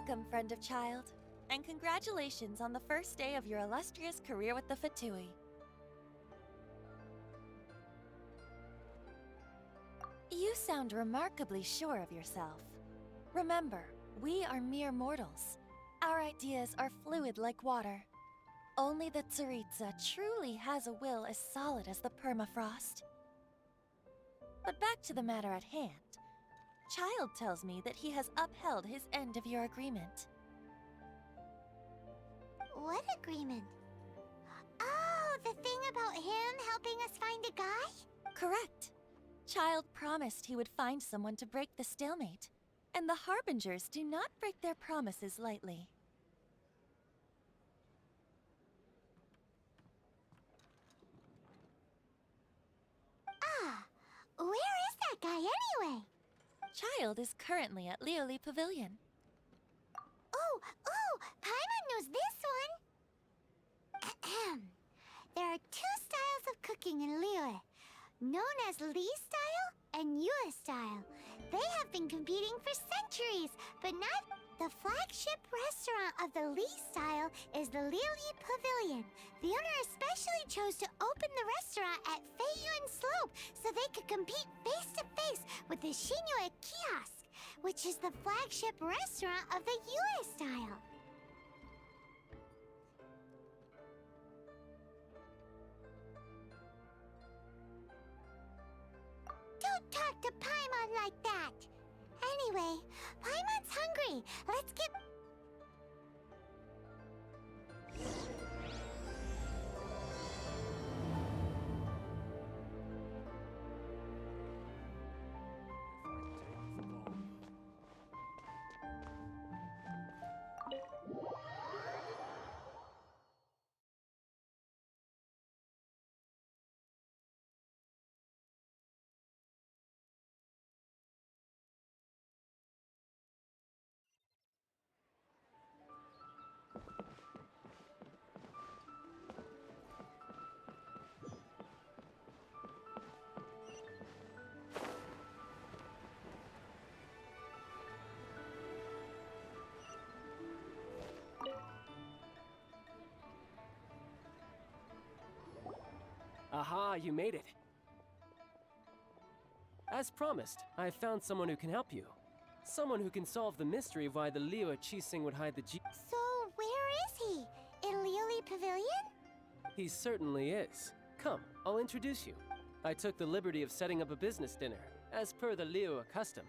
Welcome, friend of child, and congratulations on the first day of your illustrious career with the Fatui. You sound remarkably sure of yourself. Remember, we are mere mortals. Our ideas are fluid like water. Only the Tsaritsa truly has a will as solid as the permafrost. But back to the matter at hand. Child tells me that he has upheld his end of your agreement. What agreement? Oh, the thing about him helping us find a guy? Correct. Child promised he would find someone to break the stalemate, and the Harbingers do not break their promises lightly. Ah, where is that guy anyway? Child is currently at Lioli Pavilion. Oh, Paimon knows this one! There are two styles of cooking in Liyue, known as Li style and Yue style. They have been competing for centuries, but not... The flagship restaurant of the Li style is the Lioli Pavilion. The owner especially chose to open the restaurant at Feiyuan Slope so they could compete face-to-face with the Shinyue Kiosk, which is the flagship restaurant of the Yue style. Don't talk to Paimon like that! Anyway, Paimon's hungry. Let's get... Aha, you made it. As promised, I have found someone who can help you. Someone who can solve the mystery of why the Liyue Qixing would hide the So, where is he? In Lioli Pavilion? He certainly is. Come, I'll introduce you. I took the liberty of setting up a business dinner, as per the Liyue custom.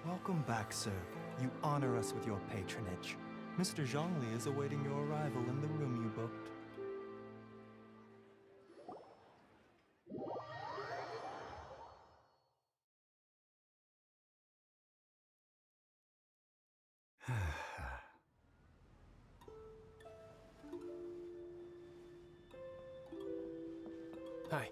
Welcome back, sir. You honor us with your patronage. Mr. Zhongli is awaiting your arrival in the room you booked. Hi.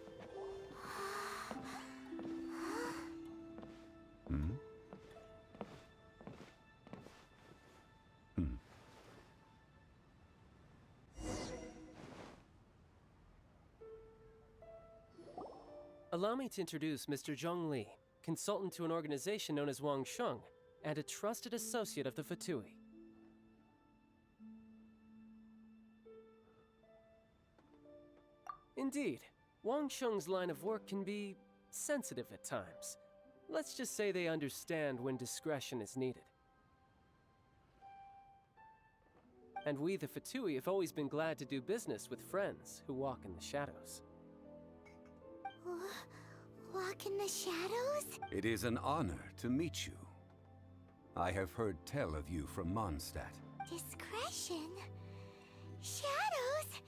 Allow me to introduce Mr. Zhong Li, consultant to an organization known as Wang Sheng, and a trusted associate of the Fatui. Indeed, Wang Sheng's line of work can be sensitive at times. Let's just say they understand when discretion is needed. And we, the Fatui, have always been glad to do business with friends who walk in the shadows. Walk in the shadows? It is an honor to meet you. I have heard tell of you from Mondstadt. Discretion? Shadows?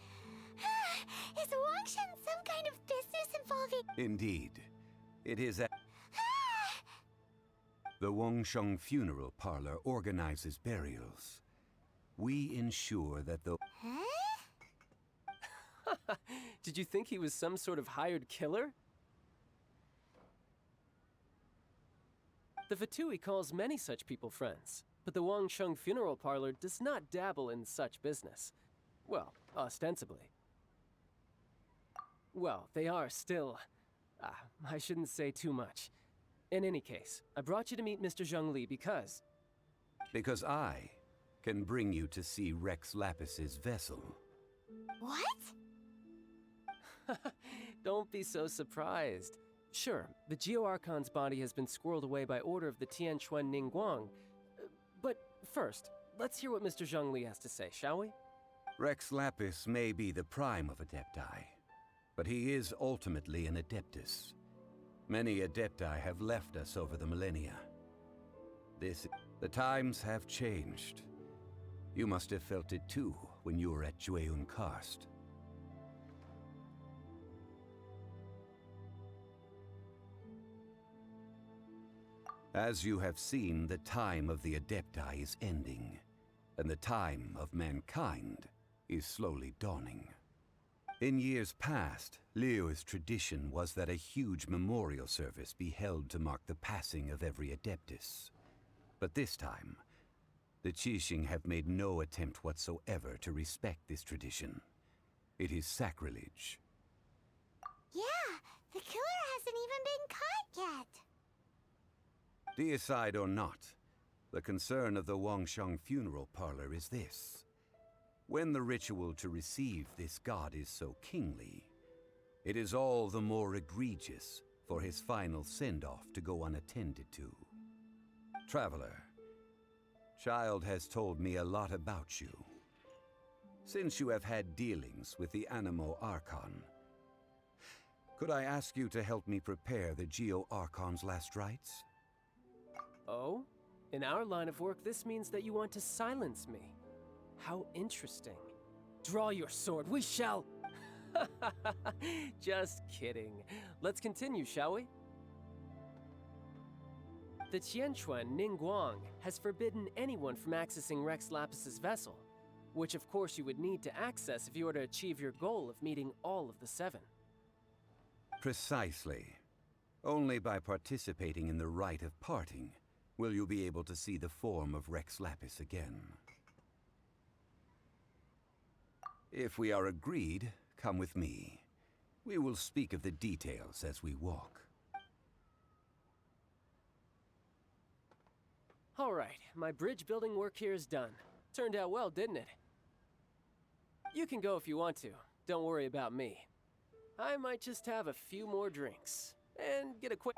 Is Wangshan some kind of business involving... Indeed. It is at... The Wangsheng Funeral Parlor organizes burials. We ensure that the... Huh? Did you think he was some sort of hired killer? The Fatui calls many such people friends, but the Wangsheng Funeral Parlor does not dabble in such business. Well, ostensibly. Well, they are still... I shouldn't say too much. In any case, I brought you to meet Mr. Zhongli because... Because I can bring you to see Rex Lapis's vessel. What? Don't be so surprised. Sure, the Geo-Archon's body has been squirreled away by order of the Tianquan Ningguang. But first, let's hear what Mr. Zhongli has to say, shall we? Rex Lapis may be the prime of Adepti, but he is ultimately an Adeptus. Many Adepti have left us over the millennia. The times have changed. You must have felt it too when you were at Jueyun Karst. As you have seen, the time of the Adepti is ending, and the time of mankind is slowly dawning. In years past, Liyue's tradition was that a huge memorial service be held to mark the passing of every Adeptus. But this time, the Qixing have made no attempt whatsoever to respect this tradition. It is sacrilege. Yeah, the killer hasn't even been caught yet. Deicide or not, the concern of the Wangsheng Funeral Parlor is this. When the ritual to receive this god is so kingly, it is all the more egregious for his final send-off to go unattended to. Traveler, Child has told me a lot about you. Since you have had dealings with the Animo Archon, could I ask you to help me prepare the Geo-Archon's last rites? Oh? In our line of work, this means that you want to silence me. How interesting. Draw your sword, we shall... Just kidding. Let's continue, shall we? The Tianquan Ningguang has forbidden anyone from accessing Rex Lapis's vessel, which of course you would need to access if you were to achieve your goal of meeting all of the seven. Precisely. Only by participating in the rite of parting will you be able to see the form of Rex Lapis again. If we are agreed, come with me. We will speak of the details as we walk. All right, my bridge building work here is done. Turned out well, didn't it? You can go if you want to. Don't worry about me. I might just have a few more drinks and get a quick...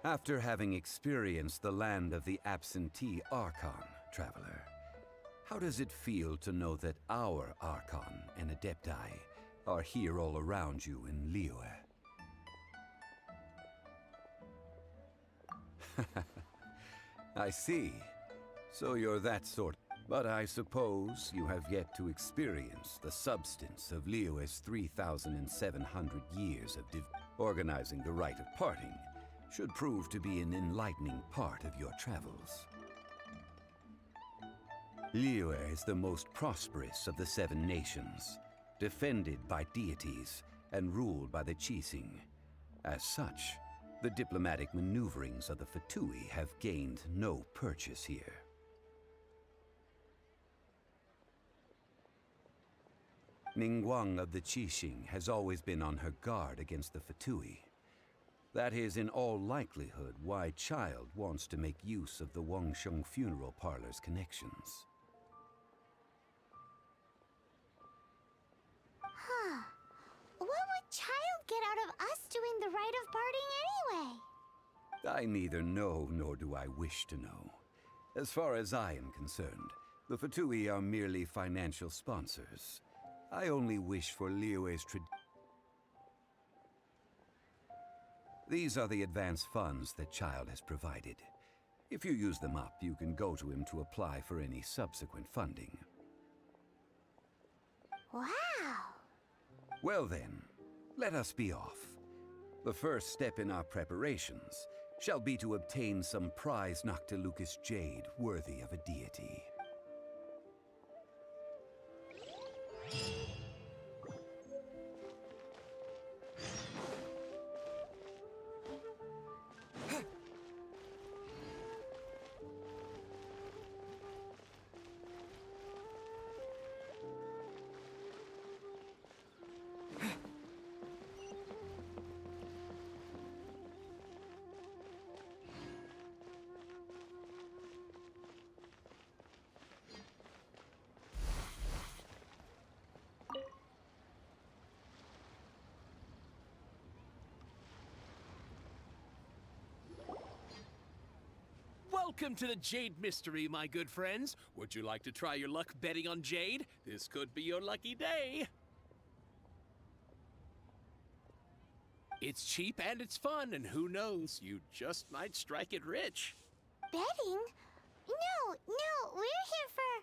After having experienced the land of the absentee Archon, Traveler, how does it feel to know that our Archon and Adepti are here all around you in Liyue? I see. So you're that sort. But I suppose you have yet to experience the substance of Liyue's 3,700 years of organizing the rite of parting. Should prove to be an enlightening part of your travels. Liyue is the most prosperous of the seven nations, defended by deities and ruled by the Qixing. As such, the diplomatic maneuverings of the Fatui have gained no purchase here. Ningguang of the Qixing has always been on her guard against the Fatui. That is in all likelihood why Child wants to make use of the Wangsheng funeral parlor's connections. Huh. What would Child get out of us doing the rite of parting anyway? I neither know nor do I wish to know. As far as I am concerned, the Fatui are merely financial sponsors. I only wish for Liyue's These are the advance funds that Child has provided. If you use them up, you can go to him to apply for any subsequent funding. Wow. Well then, let us be off. The first step in our preparations shall be to obtain some prize Noctilucous jade worthy of a deity. Welcome to the Jade Mystery, my good friends. Would you like to try your luck betting on Jade? This could be your lucky day. It's cheap and it's fun, and who knows, you just might strike it rich. Betting? No, we're here for...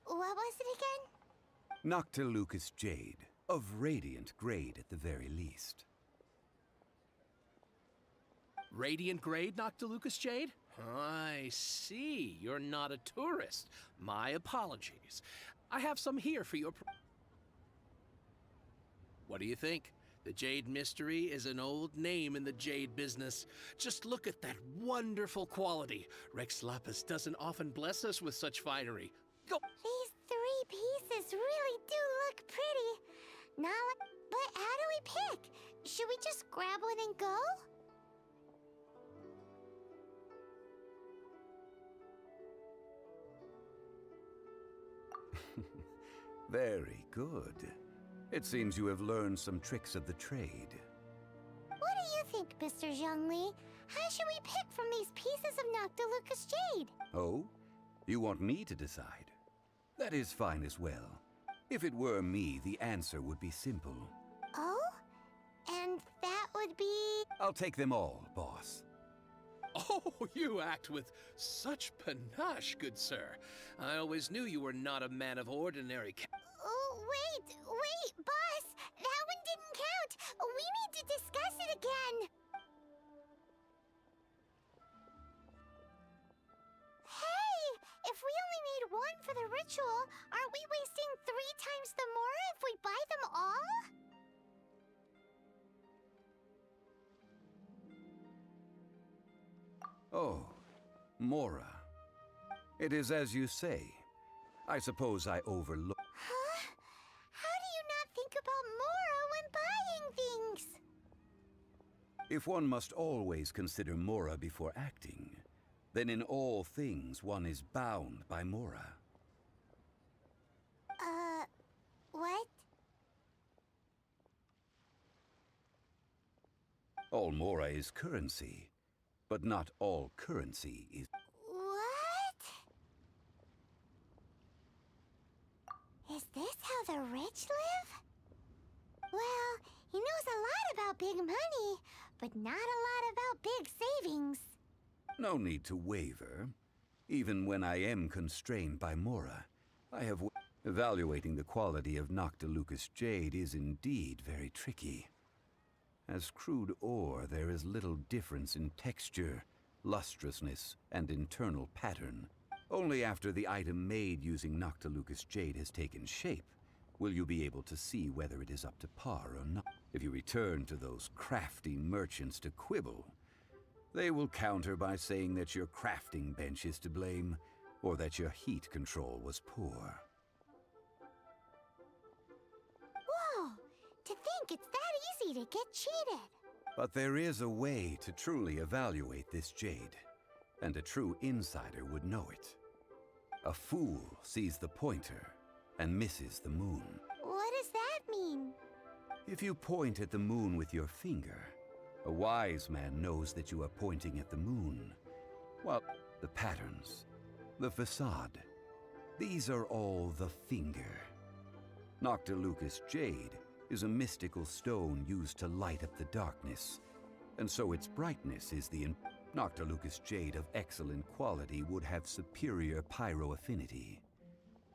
what was it again? Noctilucous jade, of radiant grade at the very least. Radiant grade, Noctilucous jade? I see. You're not a tourist. My apologies. I have some here for your... What do you think? The Jade Mystery is an old name in the jade business. Just look at that wonderful quality. Rex Lapis doesn't often bless us with such finery. Go! These 3 pieces really do look pretty. Now, but how do we pick? Should we just grab one and go? Very good. It seems you have learned some tricks of the trade. What do you think, Mr. Zhongli? How should we pick from these pieces of Noctilucous jade? Oh? You want me to decide? That is fine as well. If it were me, the answer would be simple. Oh? And that would be... I'll take them all, boss. Oh, you act with such panache, good sir. I always knew you were not a man of ordinary Oh, wait, boss! That one didn't count! We need to discuss it again! Hey! If we only need one for the ritual, aren't we wasting 3 times the Mora if we buy them all? Oh, Mora. It is as you say. I suppose I overlooked. Huh? How do you not think about Mora when buying things? If one must always consider Mora before acting, then in all things one is bound by Mora. What? All Mora is currency, but not all currency is... What? Is this how the rich live? Well, he knows a lot about big money, but not a lot about big savings. No need to waver. Even when I am constrained by Mora, I have... Evaluating the quality of Noctilucous jade is indeed very tricky. As crude ore, there is little difference in texture, lustrousness, and internal pattern. Only after the item made using Noctilucous jade has taken shape will you be able to see whether it is up to par or not. If you return to those crafty merchants to quibble, they will counter by saying that your crafting bench is to blame, or that your heat control was poor. easy to get cheated. But there is a way to truly evaluate this jade, and a true insider would know it. A fool sees the pointer and misses the moon. What does that mean? If you point at the moon with your finger, a wise man knows that you are pointing at the moon. While the patterns, the facade, these are all the finger. Noctilucous jade is a mystical stone used to light up the darkness, and so its brightness is the Noctilucous jade of excellent quality would have superior pyro-affinity.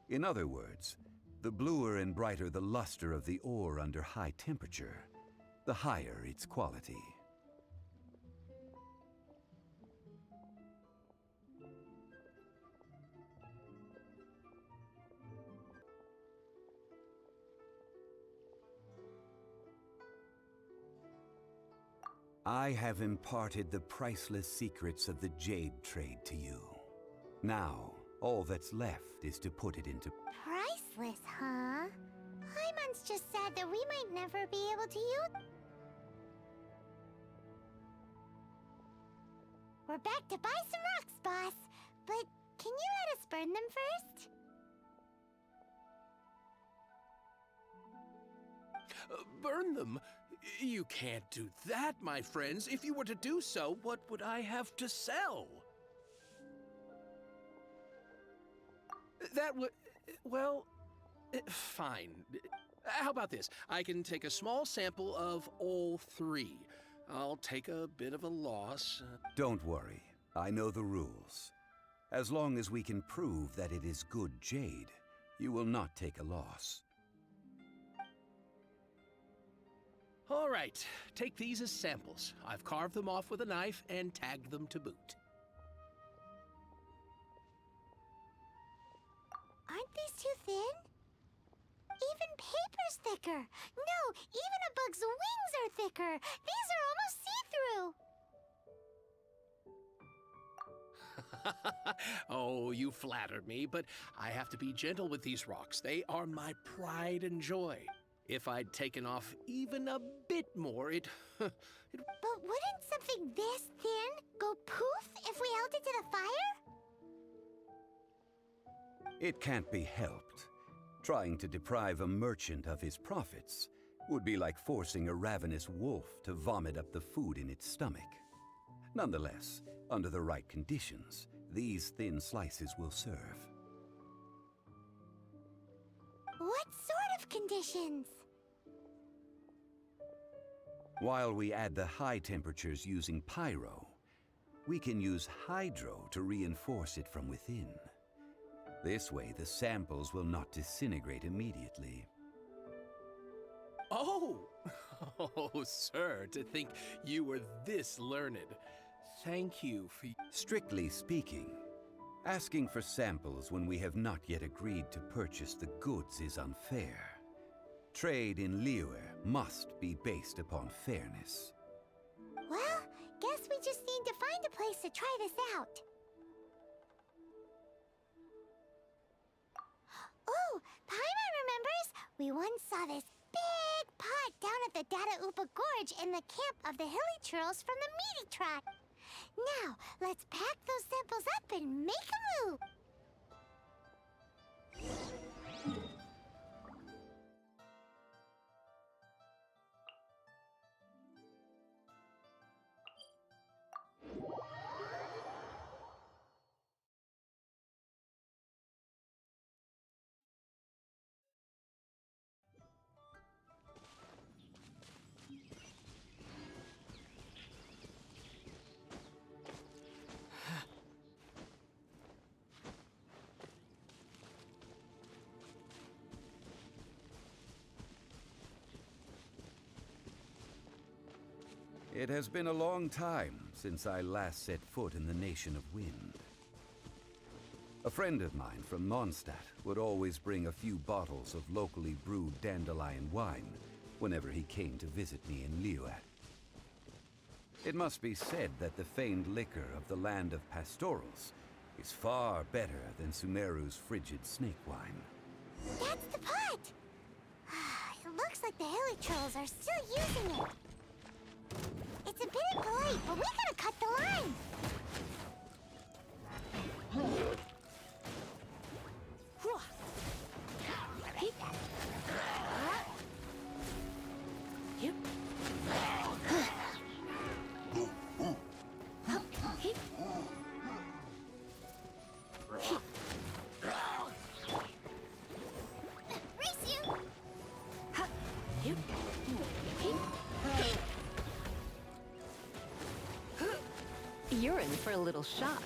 In other words, the bluer and brighter the luster of the ore under high temperature, the higher its quality. I have imparted the priceless secrets of the jade trade to you. Now, all that's left is to put it into... Priceless, huh? Paimon's just sad that we might never be able to use... We're back to buy some rocks, boss. But can you let us burn them first? Burn them? You can't do that, my friends. If you were to do so, what would I have to sell? That would... well... fine. How about this? I can take a small sample of all three. I'll take a bit of a loss. Don't worry. I know the rules. As long as we can prove that it is good jade, you will not take a loss. All right, take these as samples. I've carved them off with a knife and tagged them to boot. Aren't these too thin? Even paper's thicker. No, even a bug's wings are thicker. These are almost see-through. Oh, you flatter me, but I have to be gentle with these rocks. They are my pride and joy. If I'd taken off even a bit more, it... But wouldn't something this thin go poof if we held it to the fire? It can't be helped. Trying to deprive a merchant of his profits would be like forcing a ravenous wolf to vomit up the food in its stomach. Nonetheless, under the right conditions, these thin slices will serve. What sort of conditions? While we add the high temperatures using pyro, we can use hydro to reinforce it from within. This way, the samples will not disintegrate immediately. Oh! Oh, sir, to think you were this learned. Thank you for... Strictly speaking, asking for samples when we have not yet agreed to purchase the goods is unfair. Trade in Liyue must be based upon fairness. Well, guess we just need to find a place to try this out. Oh, Paimon remembers! We once saw this big pot down at the Dada Upa Gorge in the camp of the Hilly Churls from the Meaty Tribe. Now, let's pack those samples up and make a move! It has been a long time since I last set foot in the Nation of Wind. A friend of mine from Mondstadt would always bring a few bottles of locally brewed dandelion wine whenever he came to visit me in Liyue. It must be said that the famed liquor of the land of pastorals is far better than Sumeru's frigid snake wine. That's the pot! It looks like the hilly trolls are still using it. It's a bit impolite, but we gotta cut the line. You're in for a little shock.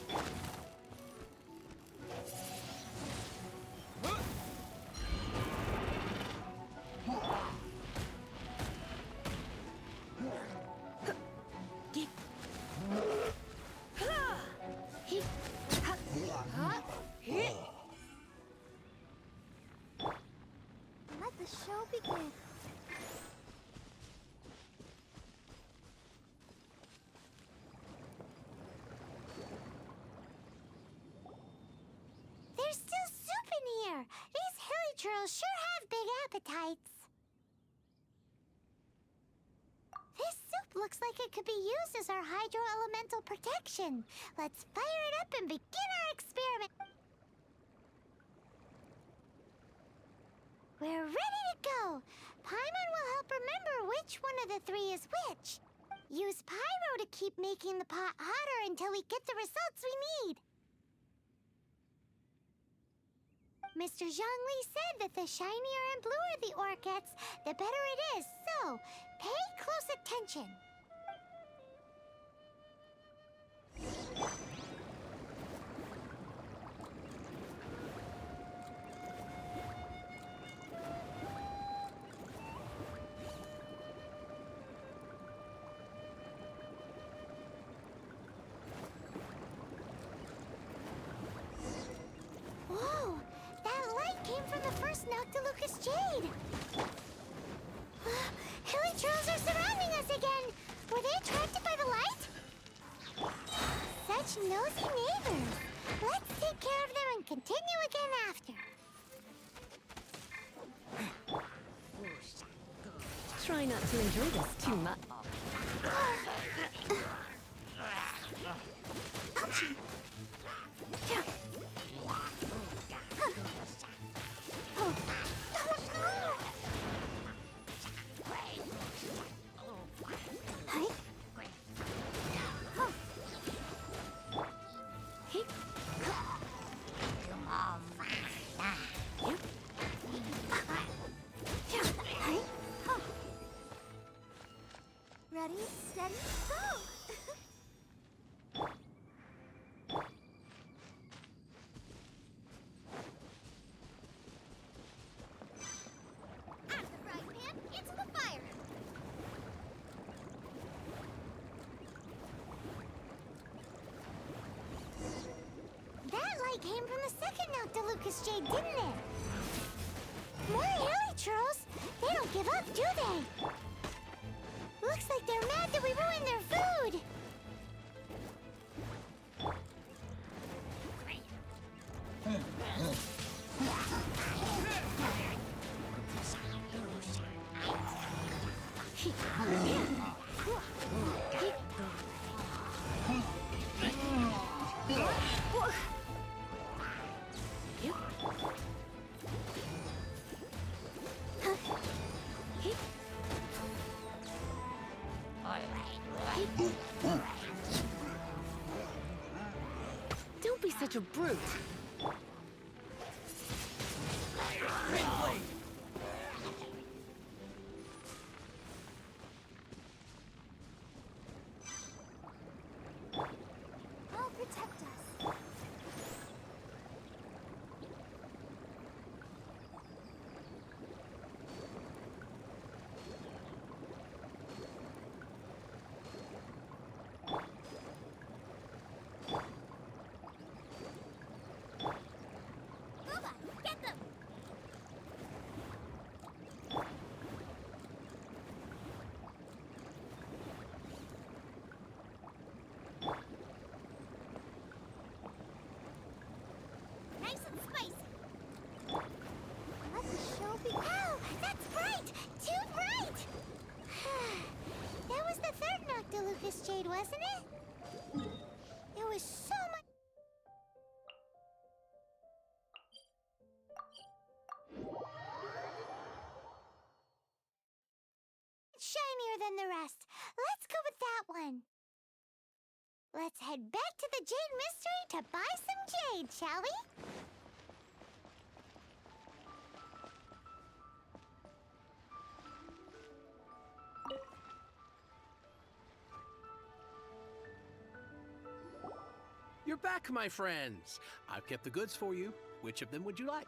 Let the show begin. There's still soup in here. These hilly churls sure have big appetites. This soup looks like it could be used as our hydro-elemental protection. Let's fire it up and begin our experiment. We're ready to go. Paimon will help remember which one of the three is which. Use pyro to keep making the pot hotter until we get the results we need. Mr. Zhongli said that the shinier and bluer the ore gets, the better it is. So, pay close attention. Whoa! That light came from the first Noctilucous Jade! Hilly trolls are surrounding us again! Were they attracted by the light? Such nosy neighbors! Let's take care of them and continue again after. Try not to enjoy this too much. Ready, steady, go! Out of the frying pan, into the fire! That light came from the second Noctilucous Jade, didn't it? More hilly trolls! They don't give up, do they? Looks like they're mad that we ruined their food! Don't be such a brute. I'll protect us. Booba, get them! There was so much shinier than the rest. Let's go with that one. Let's head back to the Jade Mystery to buy some jade, shall we? You're back, my friends. I've kept the goods for you. Which of them would you like?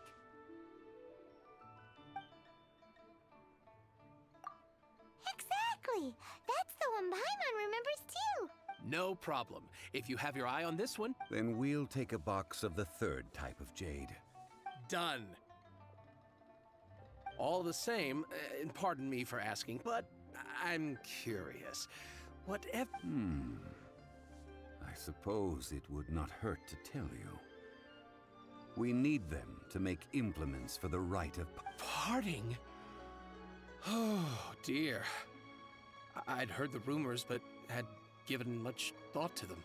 Exactly. That's the one Paimon remembers too. No problem. If you have your eye on this one, Then we'll take a box of the third type of jade. done. All the same, and pardon me for asking, but I'm curious. Whatever. I suppose it would not hurt to tell you. We need them to make implements for the rite of... Parting? Oh, dear. I'd heard the rumors, but had given much thought to them.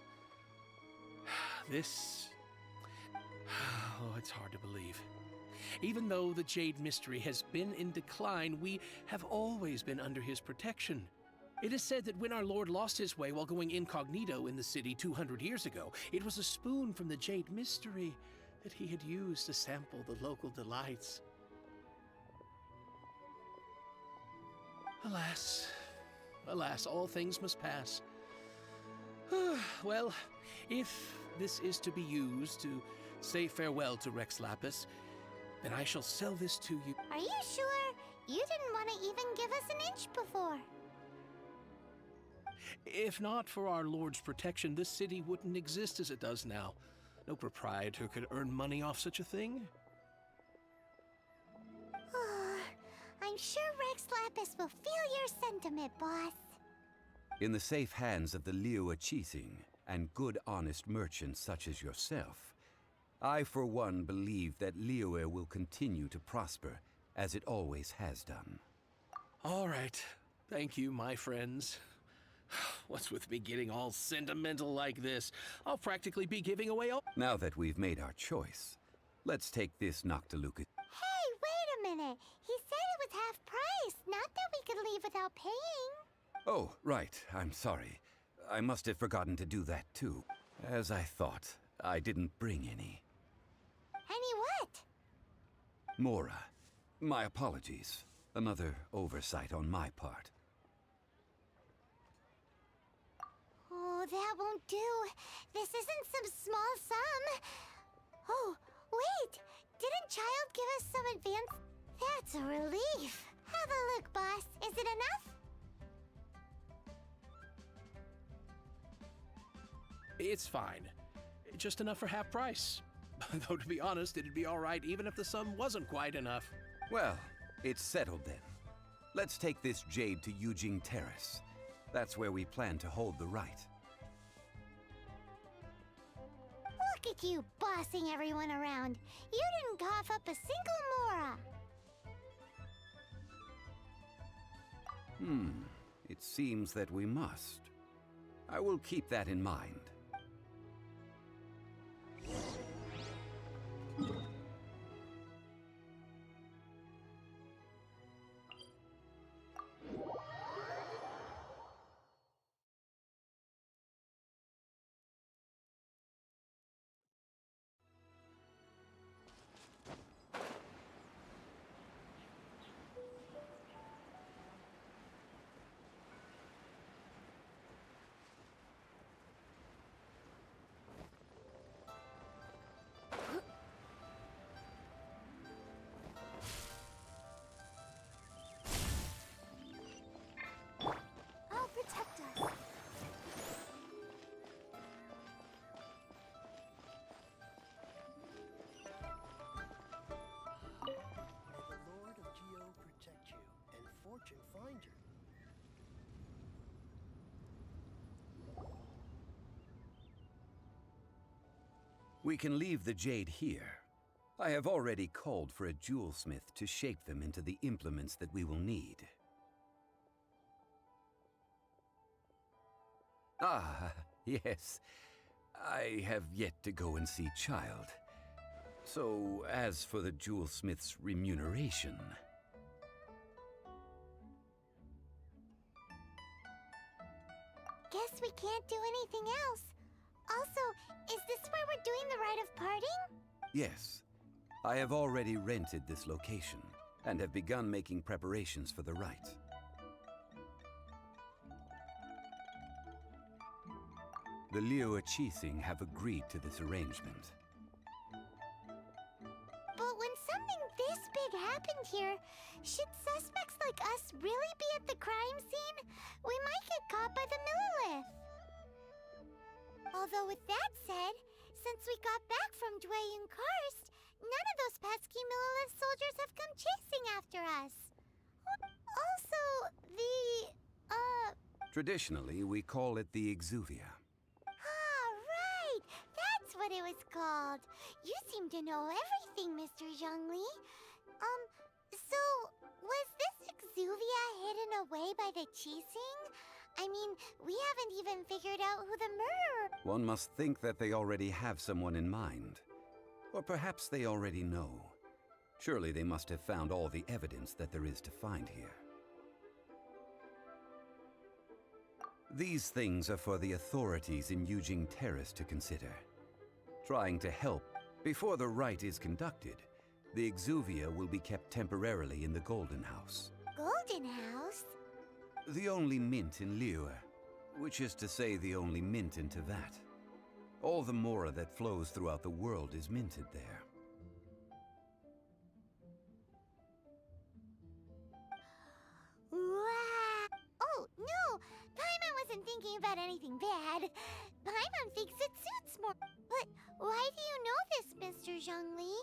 This... Oh, it's hard to believe. Even though the Jade Mystery has been in decline, we have always been under his protection. It is said that when our Lord lost his way while going incognito in the city 200 years ago, it was a spoon from the Jade Mystery that he had used to sample the local delights. Alas, alas, all things must pass. Well, if this is to be used to say farewell to Rex Lapis, then I shall sell this to you. Are you sure? You didn't want to even give us an inch before. If not for our Lord's protection, this city wouldn't exist as it does now. No proprietor could earn money off such a thing. I'm sure Rex Lapis will feel your sentiment, boss. In the safe hands of the Liyue Qixing and good honest merchants such as yourself, I for one believe that Liyue will continue to prosper as it always has done. All right. Thank you, my friends. What's with me getting all sentimental like this? I'll practically be giving away all... Now that we've made our choice, let's take this Noctiluca. Hey, wait a minute. He said it was half price, not that we could leave without paying. Oh, right. I'm sorry. I must have forgotten to do that too. As I thought, I didn't bring any. Any what? Mora, my apologies. Another oversight on my part. Oh, that won't do. This isn't some small sum. Oh, wait. Didn't Child give us some advance? That's a relief. Have a look, boss. Is it enough? It's fine. Just enough for half price. Though, to be honest, it'd be all right even if the sum wasn't quite enough. Well, it's settled then. Let's take this jade to Yujing Terrace. That's where we plan to hold the rite. Look at you bossing everyone around. You didn't cough up a single Mora. It seems that we must. I will keep that in mind. I'll protect us. May the Lord of Geo protect you and fortune find you. We can leave the jade here. I have already called for a jewelsmith to shape them into the implements that we will need. Ah, Yes, I have yet to go and see Child. So, as for the jewelsmith's remuneration... Guess we can't do anything else. Also, is this where we're doing the rite of parting? Yes, I have already rented this location and have begun making preparations for the rite. The Liu Qixing have agreed to this arrangement. But when something this big happened here, should suspects like us really be at the crime scene? We might get caught by the Millilith. Although with that said, since we got back from Dwayne Karst, none of those pesky Millilith soldiers have come chasing after us. Also, Traditionally, we call it the Exuvia. Ah, right! That's what it was called. You seem to know everything, Mr. Zhongli. So, was this Exuvia hidden away by the Qixing? I mean, we haven't even figured out who the murderer... One must think that they already have someone in mind. Or perhaps they already know. Surely they must have found all the evidence that there is to find here. These things are for the authorities in Yujing Terrace to consider. Trying to help before the rite is conducted, the Exuvia will be kept temporarily in the Golden House. Golden House? The only mint in Liyue, which is to say the only mint in Tevat. All the mora that flows throughout the world is minted there. Wow! Oh, no! Paimon wasn't thinking about anything bad. Paimon thinks it suits more. But why do you know this, Mr. Zhongli?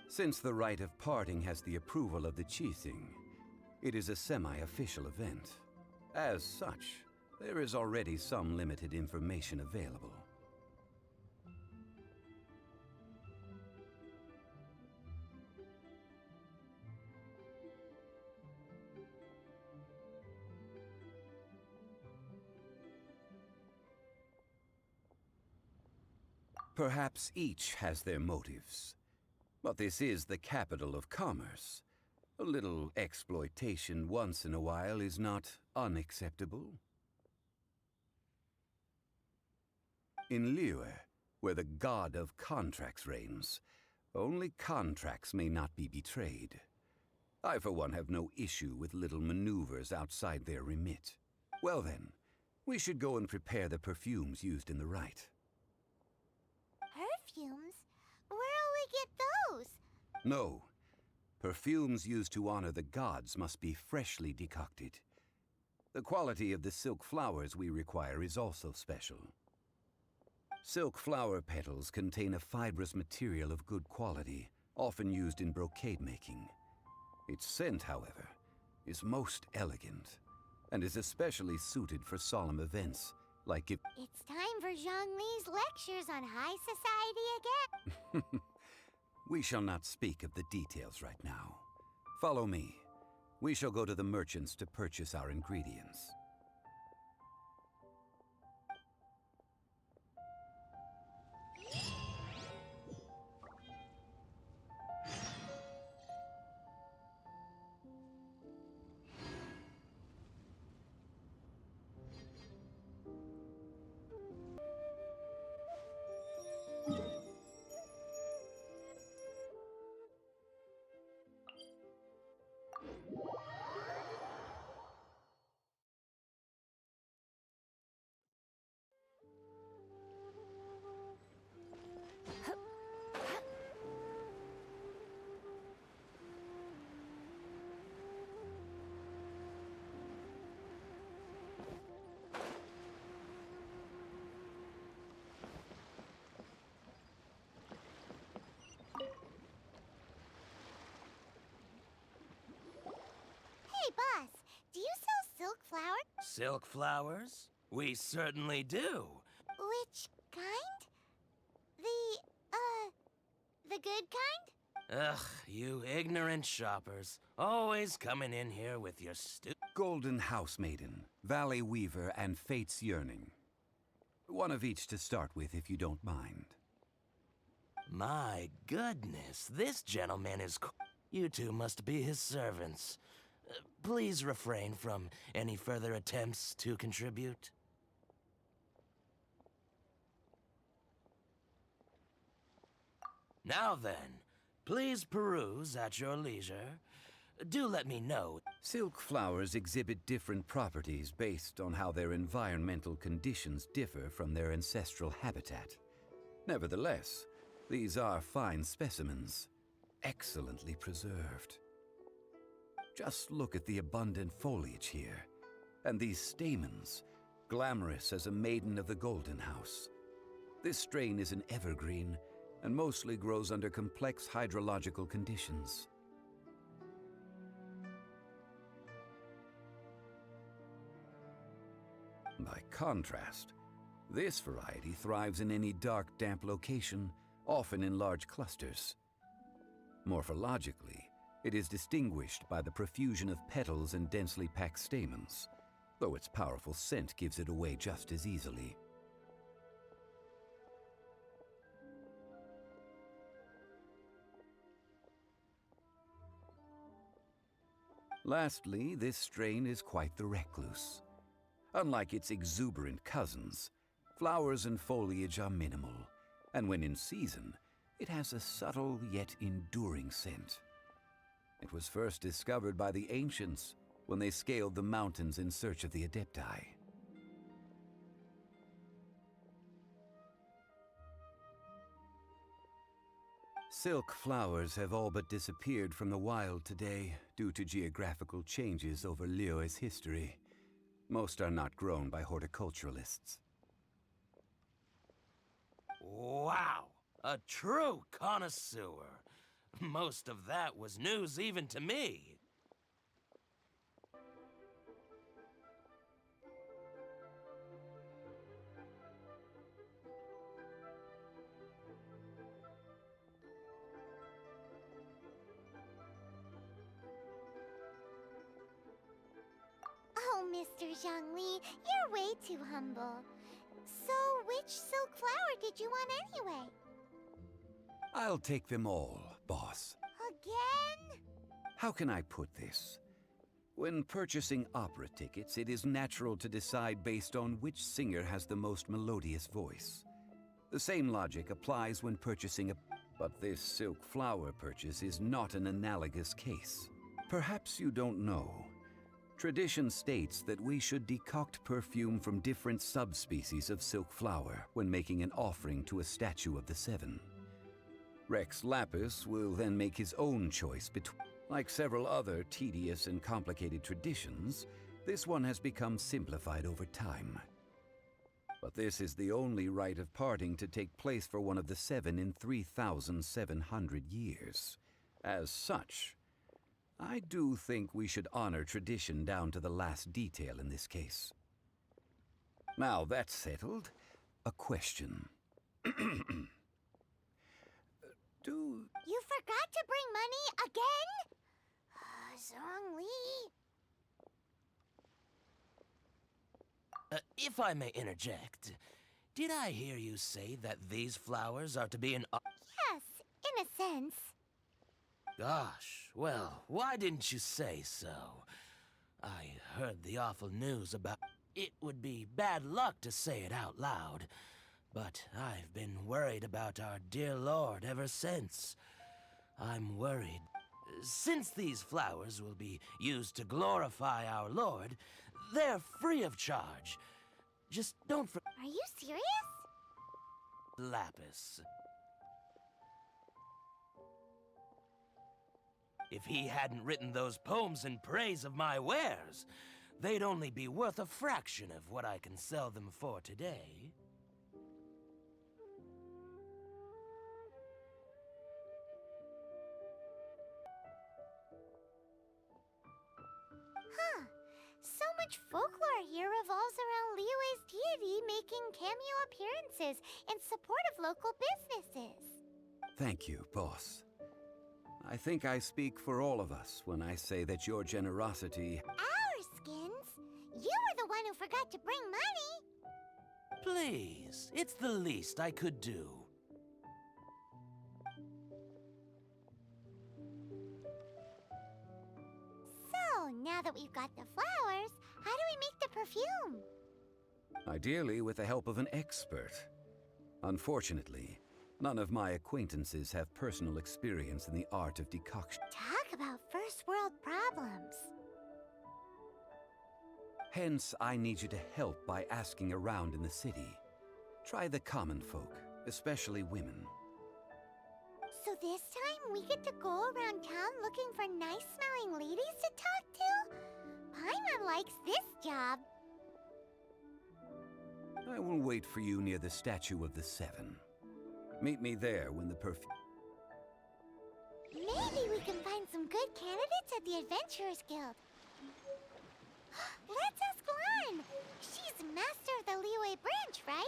Since the rite of parting has the approval of the Qixing, it is a semi-official event. As such, there is already some limited information available. Perhaps each has their motives. But this is the capital of commerce. A little exploitation once in a while is not unacceptable. In Liyue, where the god of contracts reigns, only contracts may not be betrayed. I, for one, have no issue with little maneuvers outside their remit. Well then, we should go and prepare the perfumes used in the rite. Perfumes? Where'll we get those? No. Perfumes used to honor the gods must be freshly decocted. The quality of the silk flowers we require is also special. Silk flower petals contain a fibrous material of good quality, often used in brocade making. Its scent, however, is most elegant, and is especially suited for solemn events, like if... It's time for Zhongli's lectures on high society again. We shall not speak of the details right now. Follow me. We shall go to the merchants to purchase our ingredients. Hey, boss, do you sell silk flowers? Silk flowers? We certainly do. Which kind? The good kind? Ugh, you ignorant shoppers. Always coming in here with your Golden House Maiden, Valley Weaver, and Fate's Yearning. One of each to start with, if you don't mind. My goodness, this gentleman is... You two must be his servants. Please refrain from any further attempts to contribute. Now then, please peruse at your leisure. Do let me know. Silk flowers exhibit different properties based on how their environmental conditions differ from their ancestral habitat. Nevertheless, these are fine specimens, excellently preserved. Just look at the abundant foliage here, and these stamens, glamorous as a maiden of the Golden House. This strain is an evergreen, and mostly grows under complex hydrological conditions. By contrast, this variety thrives in any dark, damp location, often in large clusters. Morphologically, it is distinguished by the profusion of petals and densely packed stamens, though its powerful scent gives it away just as easily. Lastly, this strain is quite the recluse. Unlike its exuberant cousins, flowers and foliage are minimal, and when in season, it has a subtle yet enduring scent. It was first discovered by the ancients when they scaled the mountains in search of the Adepti. Silk flowers have all but disappeared from the wild today due to geographical changes over Liyue's history. Most are not grown by horticulturalists. Wow! A true connoisseur. Most of that was news even to me. Oh, Mr. Zhongli, you're way too humble. So, which silk flower did you want anyway? I'll take them all, boss. Again? How can I put this? When purchasing opera tickets, it is natural to decide based on which singer has the most melodious voice. The same logic applies when purchasing a... But this silk flower purchase is not an analogous case. Perhaps you don't know. Tradition states that we should decoct perfume from different subspecies of silk flower when making an offering to a statue of the Seven. Rex Lapis will then make his own choice between... Like several other tedious and complicated traditions, this one has become simplified over time. But this is the only rite of parting to take place for one of the Seven in 3,700 years. As such, I do think we should honor tradition down to the last detail in this case. Now that's settled, a question. You forgot to bring money again? Zhongli. If I may interject, did I hear you say that these flowers are to be an... Yes, in a sense. Gosh, well, why didn't you say so? I heard the awful news about... It would be bad luck to say it out loud, but I've been worried about our dear Lord ever since. I'm worried. Since these flowers will be used to glorify our Lord, they're free of charge. Just don't Are you serious? Lapis. If he hadn't written those poems in praise of my wares, they'd only be worth a fraction of what I can sell them for today. Huh. So much folklore here revolves around Liyue's deity making cameo appearances in support of local businesses. Thank you, boss. I think I speak for all of us when I say that your generosity... Our skins? You were the one who forgot to bring money. Please, it's the least I could do. So, now that we've got the flowers, how do we make the perfume? Ideally with the help of an expert. Unfortunately, none of my acquaintances have personal experience in the art of decoction. Talk about first world problems. Hence, I need you to help by asking around in the city. Try the common folk, especially women. So this time we get to go around town looking for nice-smelling ladies to talk to? Paimon likes this job. I will wait for you near the statue of the Seven. Meet me there when the perfume... Maybe we can find some good candidates at the Adventurers Guild. Let's ask Lan! She's master of the Liyue branch, right?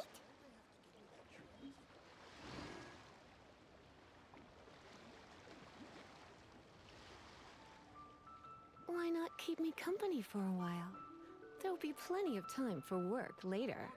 Why not keep me company for a while? There'll be plenty of time for work later.